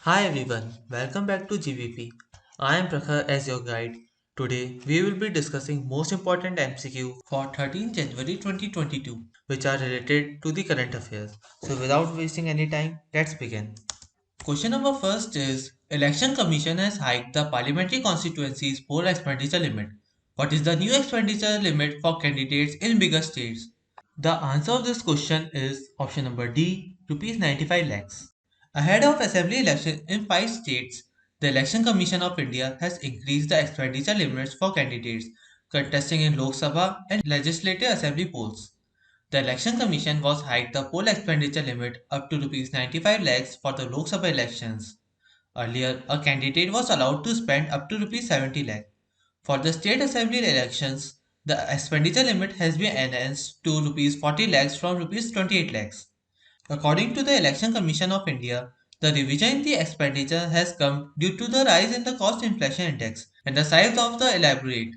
Hi everyone, welcome back to GVP. I am Prakhar as your guide. Today we will be discussing most important MCQ for 13 January 2022 which are related to the current affairs. So without wasting any time, let's begin. Question number first is Election Commission has hiked the parliamentary constituencies poll expenditure limit. What is the new expenditure limit for candidates in bigger states? The answer of this question is option number D, rupees 95 lakhs. Ahead of assembly election in 5 states, the Election Commission of India has increased the expenditure limits for candidates contesting in Lok Sabha and Legislative Assembly polls. The Election Commission was hiked the poll expenditure limit up to rupees 95 lakhs for the Lok Sabha elections. Earlier, a candidate was allowed to spend up to rupees 70 lakh. For the state assembly elections, the expenditure limit has been enhanced to rupees 40 lakhs from rupees 28 lakhs. According to the Election Commission of India, the revision in the expenditure has come due to the rise in the cost inflation index and the size of the elaborate.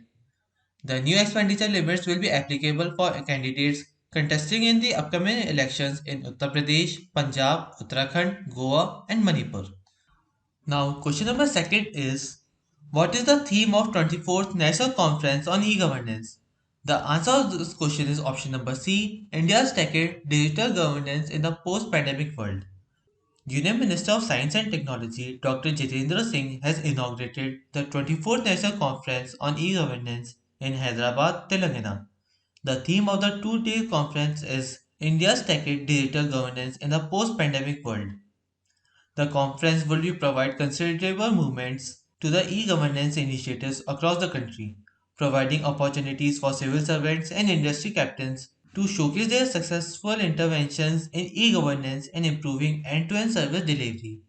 The new expenditure limits will be applicable for candidates contesting in the upcoming elections in Uttar Pradesh, Punjab, Uttarakhand, Goa, and Manipur. Now, question number second is what is the theme of 24th National Conference on E-Governance? The answer of this question is option number C, India's Decade Digital Governance in the Post-Pandemic World. Union Minister of Science and Technology Dr. Jitendra Singh has inaugurated the 24th National Conference on E-Governance in Hyderabad, Telangana. The theme of the two-day conference is India's Decade Digital Governance in the Post-Pandemic World. The conference will be provide considerable movements to the e-governance initiatives across the country, providing opportunities for civil servants and industry captains to showcase their successful interventions in e-governance and improving end-to-end service delivery.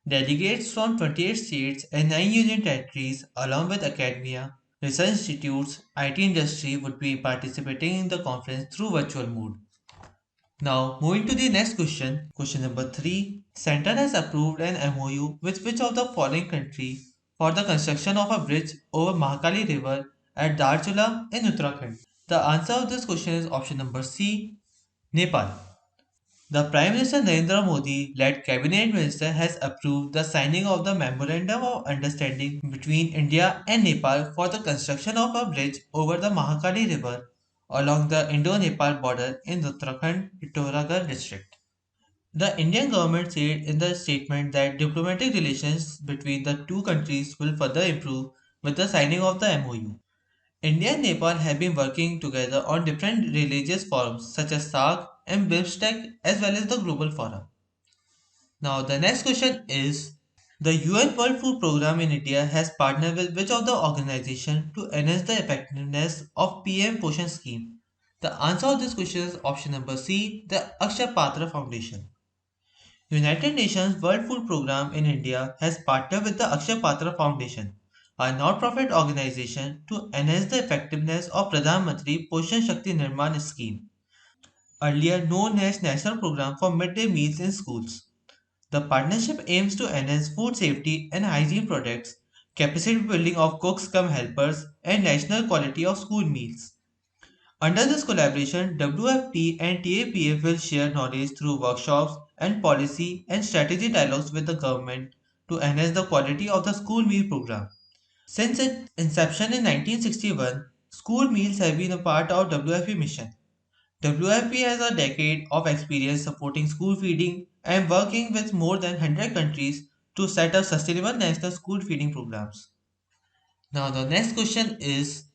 Delegates from 28 states and 9 union territories, along with academia, research institutes, IT industry would be participating in the conference through virtual mode. Now, moving to the next question, question number 3. Center has approved an MOU with which of the following country for the construction of a bridge over Mahakali River at Darchula in Uttarakhand? The answer of this question is option number C, Nepal. The Prime Minister Narendra Modi led Cabinet Minister has approved the signing of the Memorandum of Understanding between India and Nepal for the construction of a bridge over the Mahakali River along the Indo-Nepal border in Uttarakhand Pithoragarh district. The Indian government said in the statement that diplomatic relations between the two countries will further improve with the signing of the MOU. India and Nepal have been working together on different religious forums such as SAARC and BIMSTEC as well as the Global Forum. Now the next question is the UN World Food Programme in India has partnered with which of the organization to enhance the effectiveness of PM Poshan scheme? The answer of this question is option number C, the Akshay Patra Foundation. United Nations World Food Programme in India has partnered with the Akshay Patra Foundation, a non-profit organization to enhance the effectiveness of Pradhan Mantri Poshan Shakti Nirman scheme, earlier known as National Program for Midday Meals in Schools. The partnership aims to enhance food safety and hygiene products, capacity building of cooks cum helpers, and national quality of school meals. Under this collaboration, WFP and TAPF will share knowledge through workshops and policy and strategy dialogues with the government to enhance the quality of the school meal program. Since its inception in 1961, school meals have been a part of WFP mission. WFP has a decade of experience supporting school feeding and working with more than 100 countries to set up sustainable national school feeding programs. Now, the next question is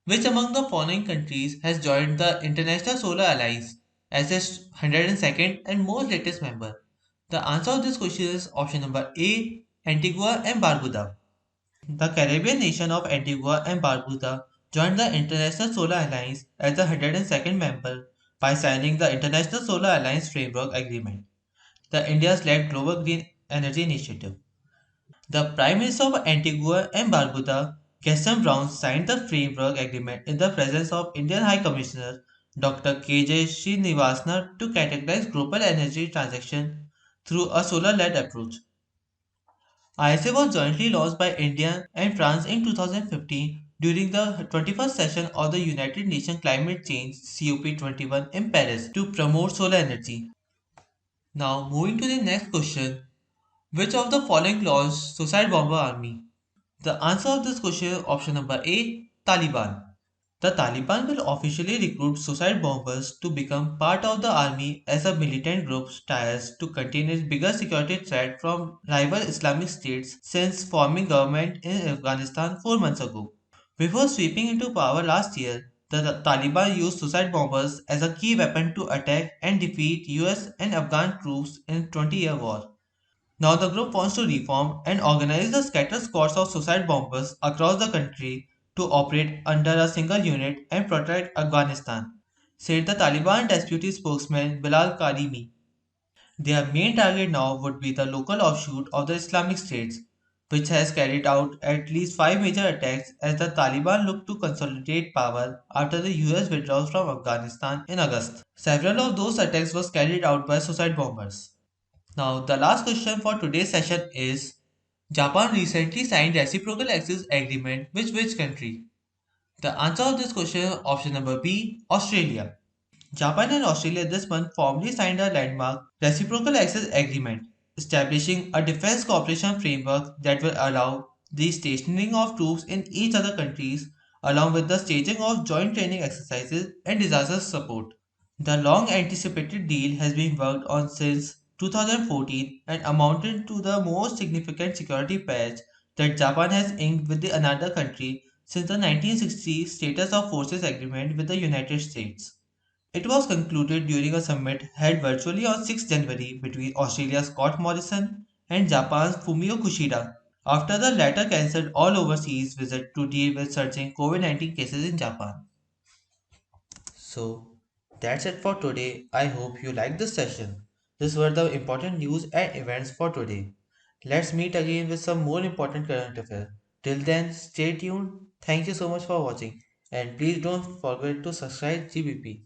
which among the following countries has joined the International Solar Alliance as its 102nd and most latest member? The answer of this question is option number A, Antigua and Barbuda. The Caribbean nation of Antigua and Barbuda joined the International Solar Alliance as the 102nd member by signing the International Solar Alliance Framework Agreement, the India's-led Global Green Energy Initiative. The Prime Minister of Antigua and Barbuda, Gaston Brown, signed the framework agreement in the presence of Indian High Commissioner Dr. K.J. Srinivasan to categorize global energy transaction through a solar-led approach. ISA was jointly launched by India and France in 2015 during the 21st session of the United Nations Climate Change COP21 in Paris to promote solar energy. Now, moving to the next question. Which of the following launched suicide bomber army? The answer of this question option number A Taliban. The Taliban will officially recruit suicide bombers to become part of the army as a militant group tries to contain its bigger security threat from rival Islamic states since forming government in Afghanistan 4 months ago. Before sweeping into power last year, the Taliban used suicide bombers as a key weapon to attack and defeat US and Afghan troops in 20-year war. Now the group wants to reform and organize the scattered squads of suicide bombers across the country to operate under a single unit and protect Afghanistan, said the Taliban deputy spokesman Bilal Karimi. Their main target now would be the local offshoot of the Islamic State, which has carried out at least 5 major attacks as the Taliban look to consolidate power after the US withdrawal from Afghanistan in August. Several of those attacks was carried out by suicide bombers. Now, the last question for today's session is Japan recently signed reciprocal access agreement with which country? The answer of this question option number B Australia. Japan and Australia this month formally signed a landmark reciprocal access agreement establishing a defense cooperation framework that will allow the stationing of troops in each other countries along with the staging of joint training exercises and disaster support. The long anticipated deal has been worked on since 2014 and amounted to the most significant security patch that Japan has inked with another country since the 1960 Status of Forces Agreement with the United States. It was concluded during a summit held virtually on 6 January between Australia's Scott Morrison and Japan's Fumio Kishida after the latter cancelled all overseas visits to deal with surging COVID-19 cases in Japan. So that's it for today. I hope you liked this session. These were the important news and events for today. Let's meet again with some more important current affairs. Till then, stay tuned. Thank you so much for watching. And please don't forget to subscribe GBP.